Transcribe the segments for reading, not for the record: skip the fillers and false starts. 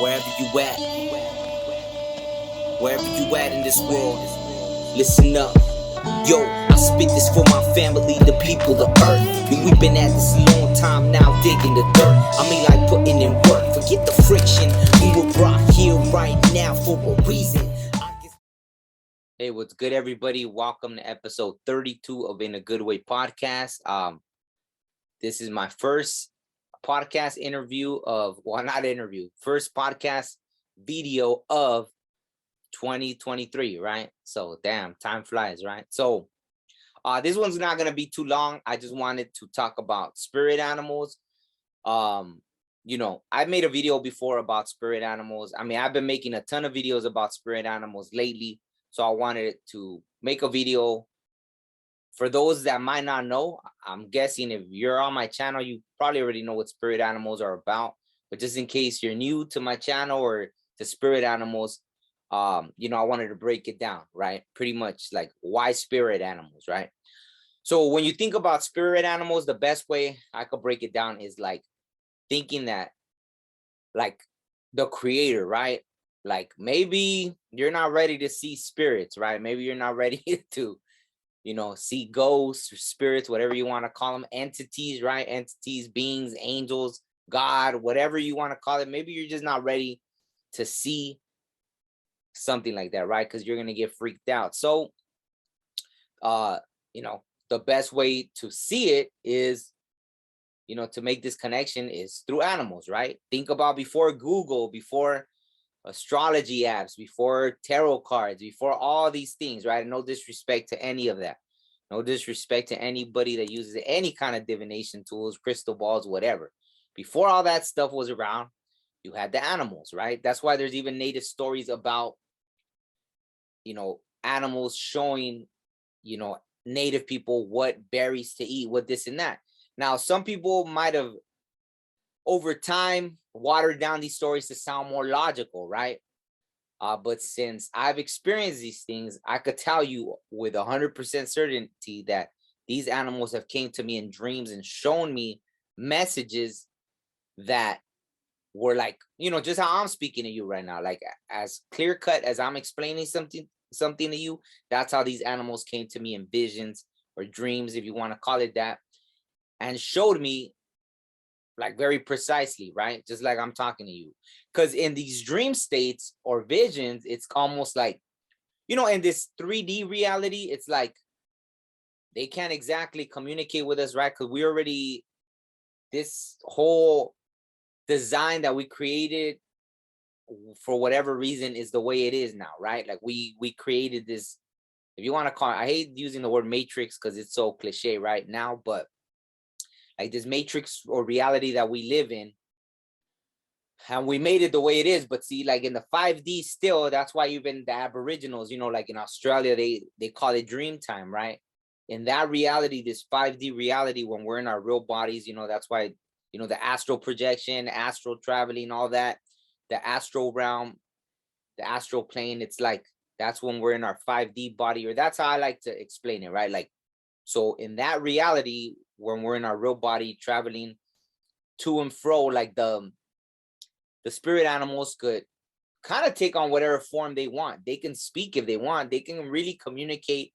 Wherever you at, wherever you at in this world, listen up. Yo, I spit this for my family, the people, the earth. And we've been at this a long time now, digging the dirt. I mean, like putting in work. Forget the friction. We were brought here right now for a reason. Hey, what's good, everybody? Welcome to episode 32 of In a Good Way podcast. This is my first podcast interview first podcast video of 2023, right? So damn, time flies, right? So this one's not gonna be too long. I just wanted to talk about spirit animals. I made a video before about spirit animals. I mean, I've been making a ton of videos about spirit animals lately, so I wanted to make a video. For those that might not know, I'm guessing if you're on my channel, you probably already know what spirit animals are about. But just in case you're new to my channel or to spirit animals, I wanted to break it down, right? Pretty much like why spirit animals, right? So when you think about spirit animals, the best way I could break it down is like thinking that like the creator, right? Like maybe you're not ready to see spirits, right? Maybe you're not ready to see ghosts or spirits, whatever you want to call them, entities, right? Entities, beings, angels, God, whatever you want to call it. Maybe you're just not ready to see something like that, right? Because you're going to get freaked out. So, the best way to see it is, to make this connection is through animals, right? Think about before Google, before astrology apps, before tarot cards, before all these things, right? No disrespect to any of that. No disrespect to anybody that uses any kind of divination tools, crystal balls, whatever. Before all that stuff was around, you had the animals, right? That's why there's even native stories about, animals showing, native people what berries to eat, what this and that. Now, some people might have over time watered down these stories to sound more logical, right? But since I've experienced these things, I could tell you with 100% certainty that these animals have came to me in dreams and shown me messages that were like, just how I'm speaking to you right now, like as clear cut as I'm explaining something to you. That's how these animals came to me in visions or dreams, if you want to call it that, and showed me like very precisely, right? Just like I'm talking to you. Because in these dream states or visions, it's almost like, in this 3D reality, it's like they can't exactly communicate with us, right? Because we already, this whole design that we created for whatever reason is the way it is now, right? Like we created this, if you want to call it, I hate using the word matrix because it's so cliche right now, but like this matrix or reality that we live in, and we made it the way it is. But see, like in the 5D still, that's why even the aboriginals, like in Australia, they call it dream time, right? In that reality, this 5D reality, when we're in our real bodies, that's why, the astral projection, astral traveling, all that, the astral realm, the astral plane, it's like that's when we're in our 5D body, or that's how I like to explain it, right? Like, so in that reality, when we're in our real body traveling to and fro, like the spirit animals could kind of take on whatever form they want. They can speak if they want. They can really communicate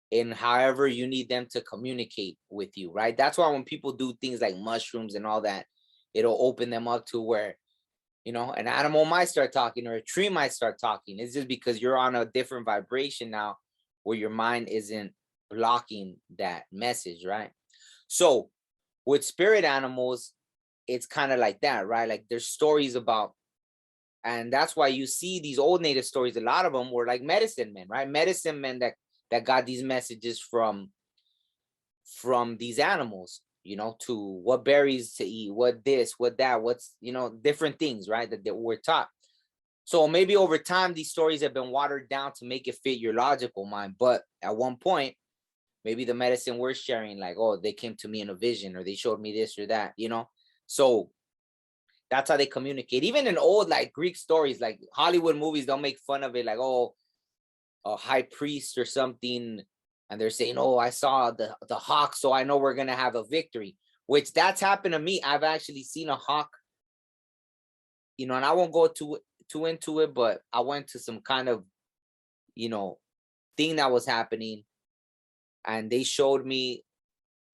in however you need them to communicate with you, right? That's why when people do things like mushrooms and all that, it'll open them up to where, an animal might start talking or a tree might start talking. It's just because you're on a different vibration now where your mind isn't blocking that message, right? So with spirit animals, it's kind of like that, right? Like there's stories about, and that's why you see these old native stories, a lot of them were like medicine men, right? Medicine men that got these messages from these animals, to what berries to eat, what this, what that, what's, different things, right? That we're taught. So maybe over time, these stories have been watered down to make it fit your logical mind. But at one point, maybe the medicine we're sharing, like, oh, they came to me in a vision or they showed me this or that, So that's how they communicate. Even in old like Greek stories, like Hollywood movies, they'll make fun of it, like, oh, a high priest or something, and they're saying, oh, I saw the hawk, so I know we're gonna have a victory. Which that's happened to me. I've actually seen a hawk you know, and I won't go too into it, but I went to some kind of, you know, thing that was happening, and they showed me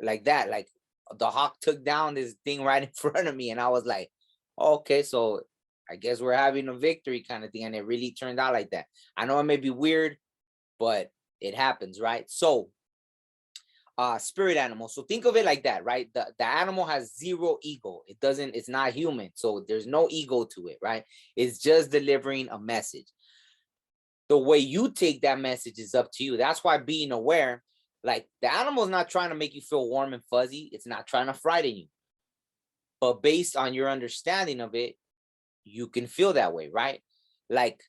like that, like the hawk took down this thing right in front of me, and I was like, "Oh, okay, so I guess we're having a victory kind of thing," and it really turned out like that. I know it may be weird, but it happens, right? So spirit animal, so think of it like that, right? The animal has zero ego. It's not human, so there's no ego to it, right? It's just delivering a message. The way you take that message is up to you. That's why being aware, like the animal is not trying to make you feel warm and fuzzy. It's not trying to frighten you. But based on your understanding of it, you can feel that way, right? Like,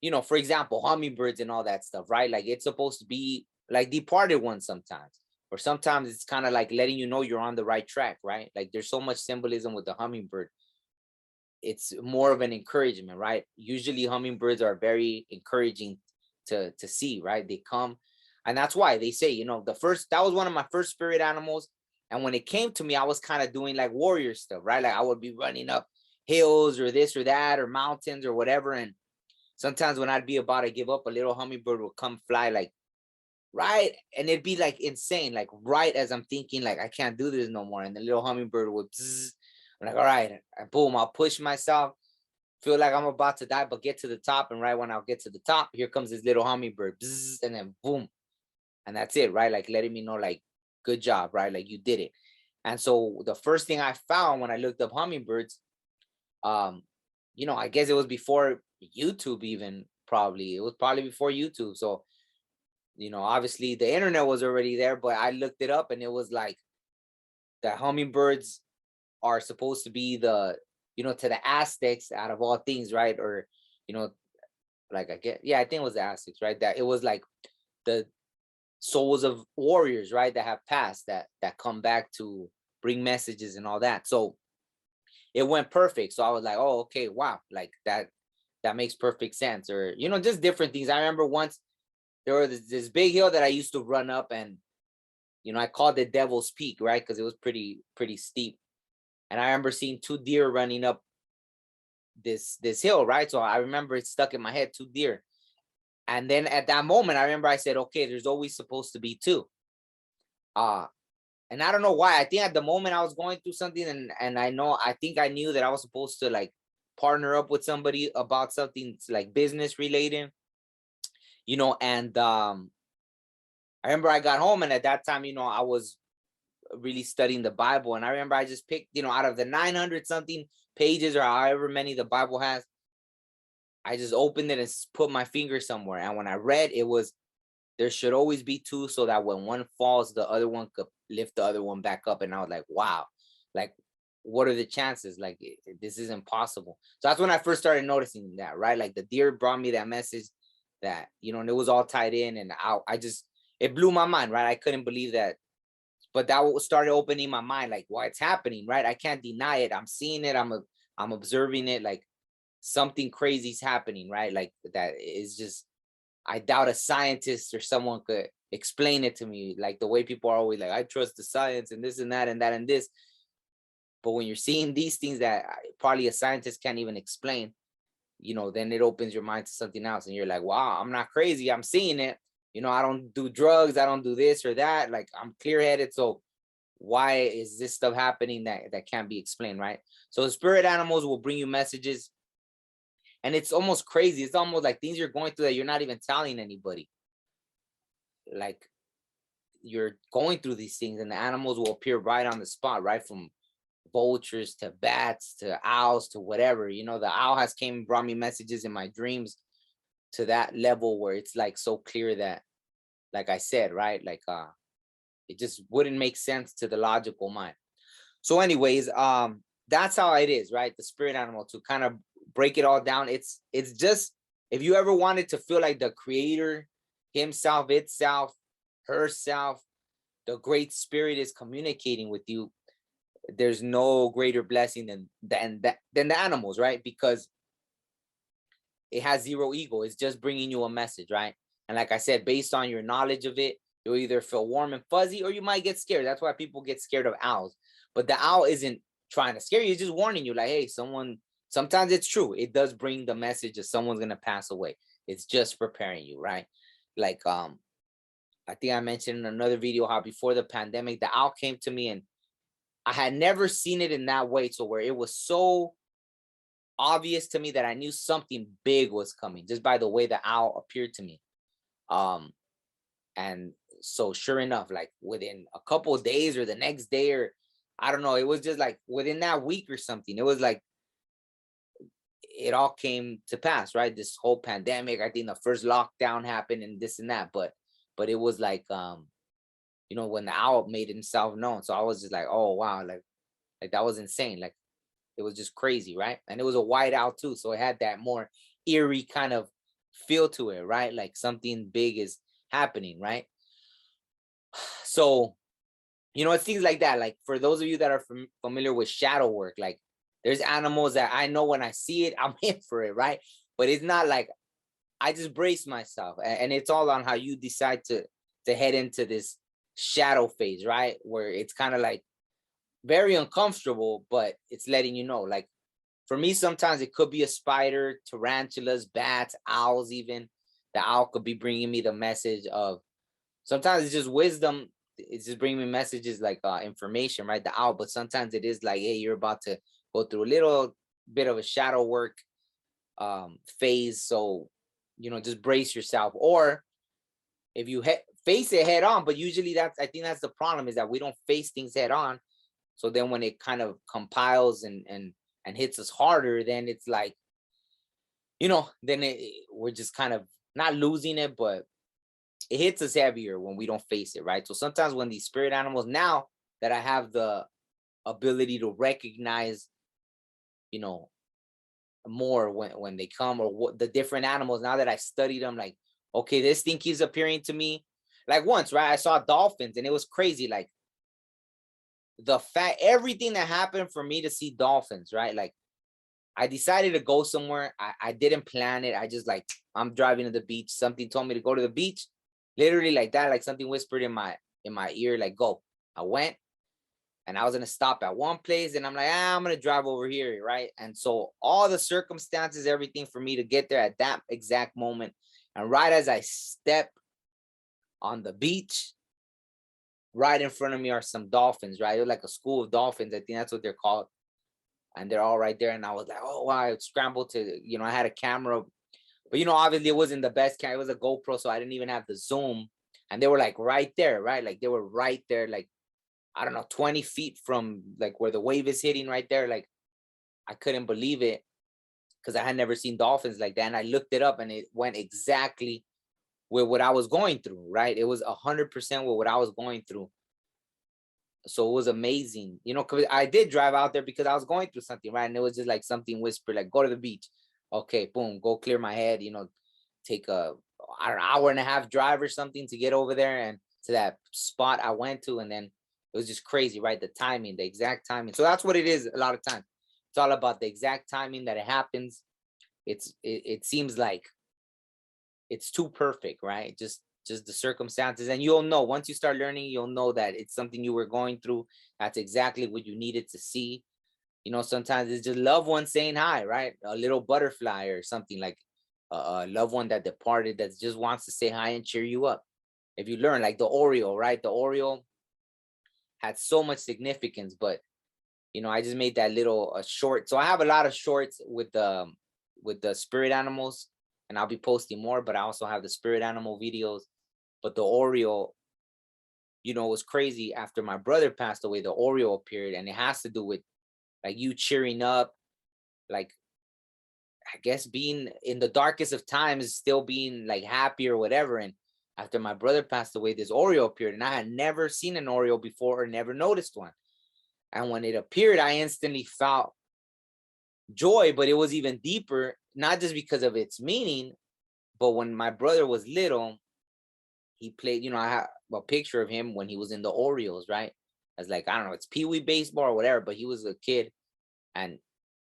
you know, for example, hummingbirds and all that stuff, right? Like it's supposed to be like departed ones sometimes. Or sometimes it's kind of like letting you know you're on the right track, right? Like there's so much symbolism with the hummingbird. It's more of an encouragement, right? Usually hummingbirds are very encouraging to see, right? They come, and that's why they say, you know, that was one of my first spirit animals. And when it came to me, I was kind of doing like warrior stuff, right? Like I would be running up hills or this or that or mountains or whatever. And sometimes when I'd be about to give up, a little hummingbird would come fly like right, and it'd be like insane, like right as I'm thinking like I can't do this no more, and the little hummingbird would bzzz. I'm like, all right, and boom, I'll push myself, feel like I'm about to die, but get to the top. And right when I'll get to the top, here comes this little hummingbird, bzzz, and then boom, and that's it, right? Like letting me know, like, good job, right? Like you did it. And so the first thing I found when I looked up hummingbirds, um, you know, I guess it was before YouTube, even probably. It was probably before YouTube. So, you know, obviously the internet was already there, but I looked it up and it was like the hummingbirds are supposed to be the, you know, to the Aztecs out of all things, right? Or, you know, like I get, yeah, I think it was the Aztecs, right? That it was like the souls of warriors, right? That have passed, that come back to bring messages and all that. So it went perfect. So I was like, oh, okay, wow, like that makes perfect sense. Or, you know, just different things. I remember once there was this big hill that I used to run up, and you know, I called it Devil's Peak, right? Because it was pretty steep. And I remember seeing two deer running up this hill, right? So I remember it stuck in my head, two deer. And then at that moment, I remember I said, okay, there's always supposed to be two. Uh, and I don't know why. I think at the moment I was going through something, and I think I knew that I was supposed to like partner up with somebody about something like business related, you know, and I remember I got home, and at that time, you know, I was really studying the Bible. And I remember I just picked, you know, out of the 900 something pages or however many the Bible has, I just opened it and put my finger somewhere. And when I read, it was, there should always be two, so that when one falls, the other one could lift the other one back up. And I was like, wow, like, what are the chances? Like, this is impossible. So that's when I first started noticing that, right? Like the deer brought me that message that, you know, and it was all tied in. And I just, it blew my mind, right? I couldn't believe that. But that started opening my mind, like, why it's happening, right? I can't deny it. I'm seeing it. I'm observing it. Like something crazy's happening, right? Like that is just, I doubt a scientist or someone could explain it to me. Like the way people are always like, I trust the science and this and that and that and this. But when you're seeing these things that probably a scientist can't even explain, you know, then it opens your mind to something else. And you're like, wow, I'm not crazy. I'm seeing it. You know, I don't do drugs. I don't do this or that. Like I'm clear headed. So why is this stuff happening that can't be explained, right? So the spirit animals will bring you messages, and it's almost crazy. It's almost like things you're going through that you're not even telling anybody. Like you're going through these things, and the animals will appear right on the spot, right? From vultures to bats to owls to whatever. You know, the owl has came and brought me messages in my dreams to that level where it's like so clear that, like I said, right? Like it just wouldn't make sense to the logical mind. So, anyways, that's how it is, right? The spirit animal, to kind of break it all down. It's just, if you ever wanted to feel like the creator himself, itself, herself, the great spirit is communicating with you, there's no greater blessing than the animals, right? Because it has zero ego. It's just bringing you a message, right? And like I said, based on your knowledge of it, you'll either feel warm and fuzzy or you might get scared. That's why people get scared of owls. But the owl isn't trying to scare you. It's just warning you, like, hey, someone sometimes it's true. It does bring the message that someone's gonna pass away. It's just preparing you, right? Like I think I mentioned in another video how before the pandemic, the owl came to me and I had never seen it in that way. So where it was so obvious to me that I knew something big was coming just by the way the owl appeared to me. Um, and so sure enough, like within a couple of days or the next day, or I don't know, it was just like within that week or something, it was like it all came to pass, right? This whole pandemic, I think the first lockdown happened and this and that, but it was like when the owl made himself known. So I was just like, oh wow, like that was insane. Like it was just crazy, right? And it was a white owl too, so it had that more eerie kind of feel to it, right? Like something big is happening, right? So it's things like that. Like for those of you that are familiar with shadow work, like there's animals that I know when I see it, I'm in for it, right? But it's not like I just brace myself, and it's all on how you decide to head into this shadow phase, right? Where it's kind of like very uncomfortable, but it's letting you know. Like for me, sometimes it could be a spider, tarantulas, bats, owls, even. The owl could be bringing me the message of, sometimes it's just wisdom. It's just bringing me messages like information, right? The owl, but sometimes it is like, hey, you're about to go through a little bit of a shadow work phase. So, just brace yourself. Or if you face it head on, but usually I think that's the problem, is that we don't face things head on. So then when it kind of compiles and hits us harder, then it's like, then we're just kind of not losing it, but it hits us heavier when we don't face it, right? So sometimes when these spirit animals, now that I have the ability to recognize, more when they come, or what the different animals, now that I studied them, like, okay, this thing keeps appearing to me. Like once, right, I saw dolphins and it was crazy. Like the fact, everything that happened for me to see dolphins, right? Like I decided to go somewhere. I didn't plan it. I just like, I'm driving to the beach. Something told me to go to the beach. Literally like that, like something whispered in my ear, like go. I went and I was gonna stop at one place and I'm like, I'm gonna drive over here, right? And so all the circumstances, everything for me to get there at that exact moment. And right as I step on the beach, right in front of me are some dolphins, right? They're like a school of dolphins. I think that's what they're called. And they're all right there. And I was like, oh wow, I scrambled to, I had a camera, but obviously it wasn't the best camera. It was a GoPro, so I didn't even have the zoom. And they were like right there, right? Like they were right there, like, I don't know, 20 feet from like where the wave is hitting right there. Like I couldn't believe it because I had never seen dolphins like that. And I looked it up and it went exactly with what I was going through, right? It was 100% with what I was going through. So it was amazing, because I did drive out there because I was going through something, right? And it was just like something whispered, like, go to the beach. Okay, boom, go clear my head, take a, I don't know, hour and a half drive or something to get over there and to that spot I went to. And then it was just crazy, right? The timing, the exact timing. So that's what it is a lot of times. It's all about the exact timing that it happens. It seems like it's too perfect, right? Just the circumstances, and you'll know once you start learning, you'll know that it's something you were going through. That's exactly what you needed to see. Sometimes it's just loved ones saying hi, right? A little butterfly or something, like a loved one that departed that just wants to say hi and cheer you up. If you learn, like the Oriole, right? The Oriole had so much significance, but I just made that little short. So I have a lot of shorts with the spirit animals, and I'll be posting more, but I also have the spirit animal videos. But the Oriole, was crazy. After my brother passed away, the Oriole appeared, and it has to do with like you cheering up, like I guess being in the darkest of times, still being like happy or whatever. And after my brother passed away, this Oriole appeared, and I had never seen an Oriole before or never noticed one. And when it appeared, I instantly felt joy, but it was even deeper, not just because of its meaning, but when my brother was little, he played, I have a picture of him when he was in the Orioles, right? As like, I don't know, it's Pee Wee baseball or whatever, but he was a kid and,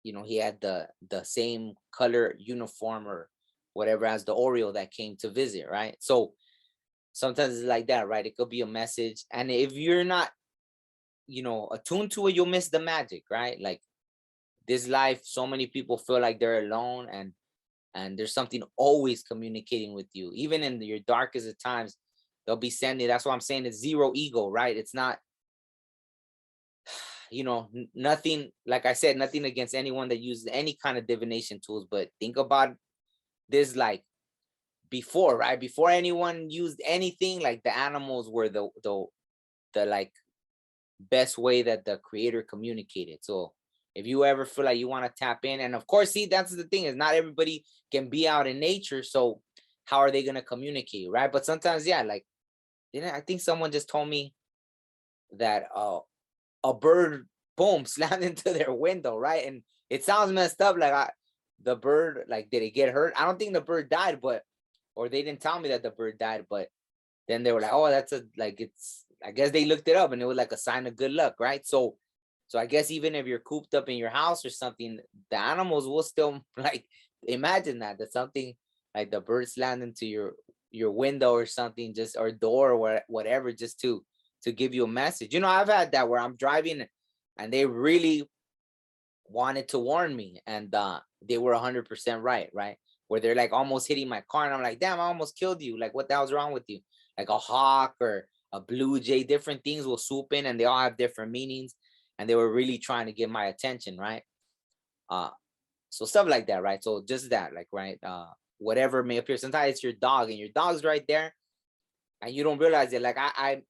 he had the same color uniform or whatever as the Oriole that came to visit, right? So sometimes it's like that, right? It could be a message. And if you're not, attuned to it, you'll miss the magic, right? Like this life, so many people feel like they're alone, and there's something always communicating with you, even in your darkest of times. They'll be sending. That's what I'm saying. It's zero ego, right? It's not, nothing. Like I said, nothing against anyone that uses any kind of divination tools, but think about this, like before, right? Before anyone used anything, like the animals were the like best way that the creator communicated. So if you ever feel like you want to tap in, and of course, see, that's the thing, is not everybody can be out in nature. So how are they gonna communicate, right? But sometimes, yeah, like, I think someone just told me that a bird, boom, slammed into their window, right? And it sounds messed up, like the bird, like, did it get hurt? I don't think the bird died, but, or they didn't tell me that the bird died, but then they were like, oh, that's a, like, it's, I guess they looked it up and it was like a sign of good luck, right? So I guess even if you're cooped up in your house or something, the animals will still like imagine that something like the birds land into your window or something, just, or door or whatever, just to give you a message. I've had that where I'm driving and they really wanted to warn me, and they were 100% right? Where they're like almost hitting my car and I'm like, damn, I almost killed you. Like, what the hell's wrong with you? Like a hawk or a blue jay, different things will swoop in and they all have different meanings, and they were really trying to get my attention, right? uh so stuff like that, right? So just that, like, right, whatever may appear. Sometimes it's your dog and your dog's right there and you don't realize it. Like, I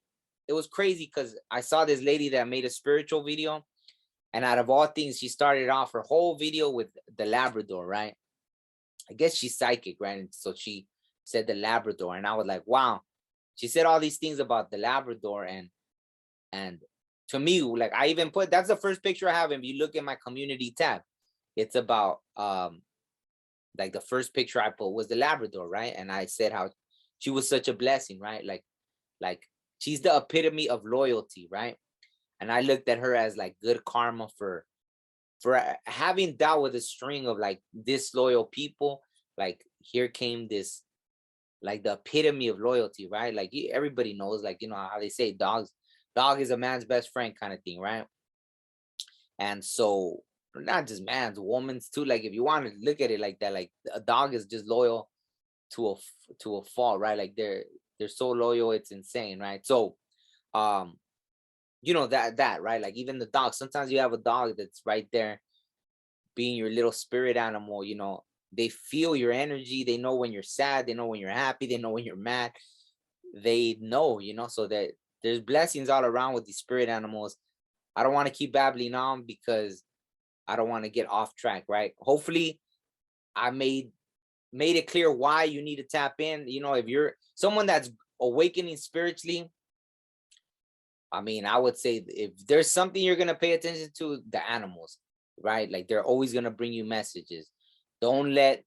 it was crazy because I saw this lady that made a spiritual video, and out of all things, she started off her whole video with the Labrador, right? I guess she's psychic, right? And so she said the Labrador, and I was like, wow. She said all these things about the Labrador, and to me, like, I even put, that's the first picture I have. If you look at my community tab, it's about like the first picture I put was the Labrador, right? And I said how she was such a blessing, right? Like she's the epitome of loyalty, right? And I looked at her as like good karma for having dealt with a string of like disloyal people. Like, here came this, like, the epitome of loyalty, right? Like, everybody knows, like, how they say dog is a man's best friend kind of thing, right? And so, not just man's, woman's too. Like, if you want to look at it like that, like, a dog is just loyal to a fault, right? Like, they're so loyal, it's insane, right? So, um that right, like, even the dog, sometimes you have a dog that's right there being your little spirit animal. They feel your energy, they know when you're sad, they know when you're happy, they know when you're mad, they know, so that there's blessings all around with these spirit animals. I don't want to keep babbling on because I don't want to get off track, right? Hopefully I made it clear why you need to tap in. If you're someone that's awakening spiritually, I mean, I would say if there's something you're gonna pay attention to, the animals, right? Like, they're always gonna bring you messages. Don't let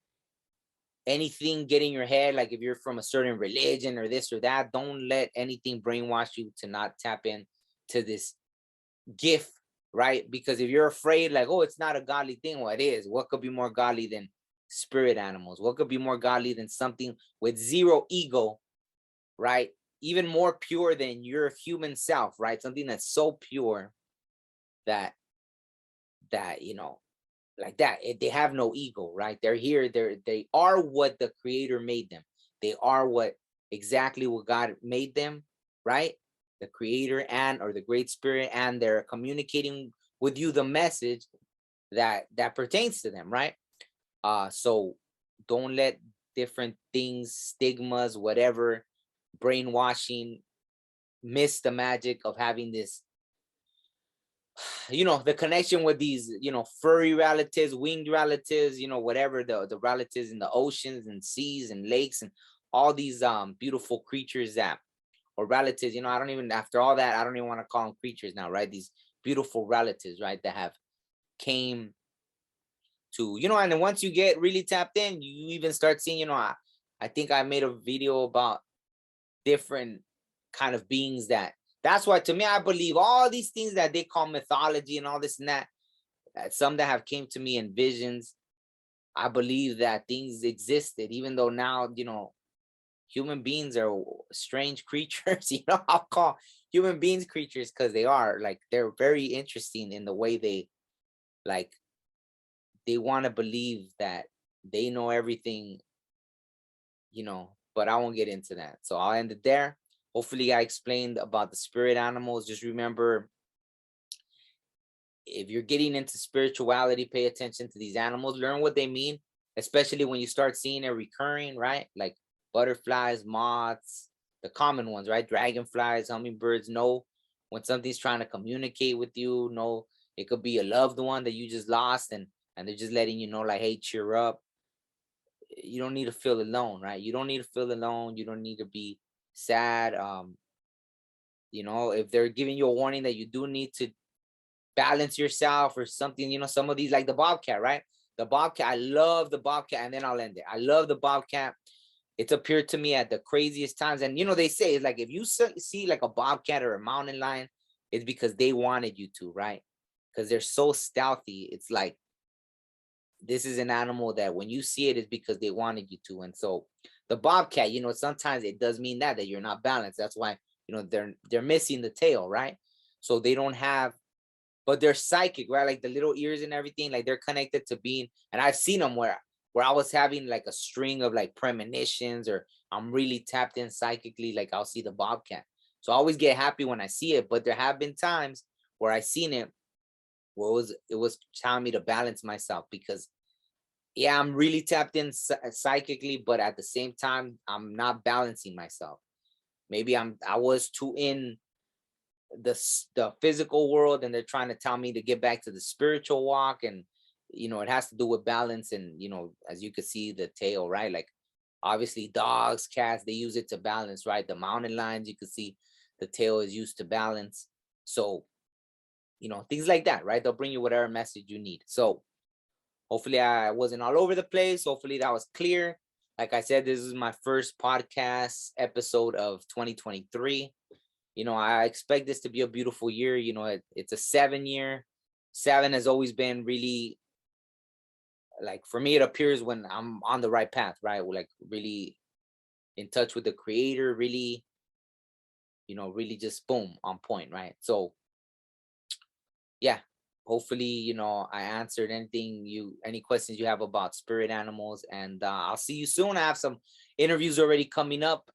anything get in your head. Like, if you're from a certain religion or this or that, don't let anything brainwash you to not tap in to this gift, right? Because if you're afraid, like, oh, it's not a godly thing, well, it is. What could be more godly than spirit animals? What could be more godly than something with zero ego, right? Even more pure than your human self, right? Something that's so pure that that like that, they have no ego, right? They're here, they are what the creator made them. They are exactly what God made them, right? The creator, and or the great spirit, and they're communicating with you the message that pertains to them, right? So don't let different things, stigmas, whatever, brainwashing, miss the magic of having this, the connection with these, furry relatives, winged relatives, whatever, the relatives in the oceans and seas and lakes and all these beautiful creatures that, or relatives, I don't even, after all that, I don't even want to call them creatures now, right? These beautiful relatives, right, that have came to, and then once you get really tapped in, you even start seeing, I think I made a video about different kind of beings that's why, to me, I believe all these things that they call mythology and all this and that, some that have came to me in visions. I believe that things existed, even though now, human beings are strange creatures. I'll call human beings creatures because they are, like, they're very interesting in the way they, like, they want to believe that they know everything, but I won't get into that. So I'll end it there. Hopefully I explained about the spirit animals. Just remember, if you're getting into spirituality, pay attention to these animals, learn what they mean, especially when you start seeing it recurring, right? Like butterflies, moths, the common ones, right? Dragonflies, hummingbirds. Know when something's trying to communicate with you. Know it could be a loved one that you just lost, and they're just letting you know, like, hey, cheer up. You don't need to feel alone, right? You don't need to feel alone. You don't need to be sad. If they're giving you a warning that you do need to balance yourself or something, some of these, like the bobcat, right? The bobcat, I love the bobcat, and then I'll end it. I love the bobcat. It's appeared to me at the craziest times. And they say it's like, if you see like a bobcat or a mountain lion, it's because they wanted you to, right? Because they're so stealthy. It's like, this is an animal that when you see it, is because they wanted you to. And so the bobcat, sometimes it does mean that you're not balanced. That's why, they're missing the tail, right? So they don't have, but they're psychic, right? Like the little ears and everything, like they're connected to being, and I've seen them where I was having like a string of like premonitions, or I'm really tapped in psychically, like I'll see the bobcat. So I always get happy when I see it, but there have been times where I seen it where it was telling me to balance myself, because yeah, I'm really tapped in psychically, but at the same time, I'm not balancing myself. Maybe I was too in the physical world, and they're trying to tell me to get back to the spiritual walk. And it has to do with balance. And as you can see, the tail, right? Like obviously dogs, cats, they use it to balance, right? The mountain lions, you can see the tail is used to balance. So things like that, right? They'll bring you whatever message you need. So hopefully I wasn't all over the place. Hopefully that was clear. Like I said, this is my first podcast episode of 2023. I expect this to be a beautiful year. It's a 7-year. 7 has always been really, like, for me, it appears when I'm on the right path, right? Like really in touch with the creator, really, really just boom, on point, right? So yeah, hopefully, I answered any questions you have about spirit animals, and I'll see you soon. I have some interviews already coming up.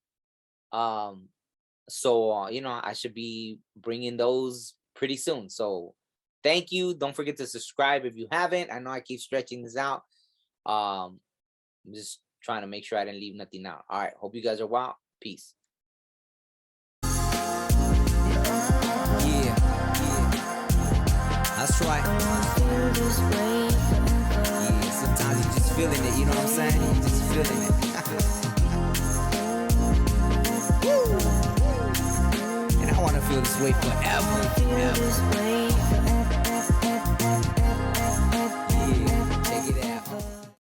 So, I should be bringing those pretty soon. So thank you. Don't forget to subscribe if you haven't. I know I keep stretching this out. I'm just trying to make sure I didn't leave nothing out. All right. Hope you guys are well. Peace. Yeah. That's right. Yeah, sometimes you just feeling it. You know what I'm saying? You just feeling it. I want to feel this way forever.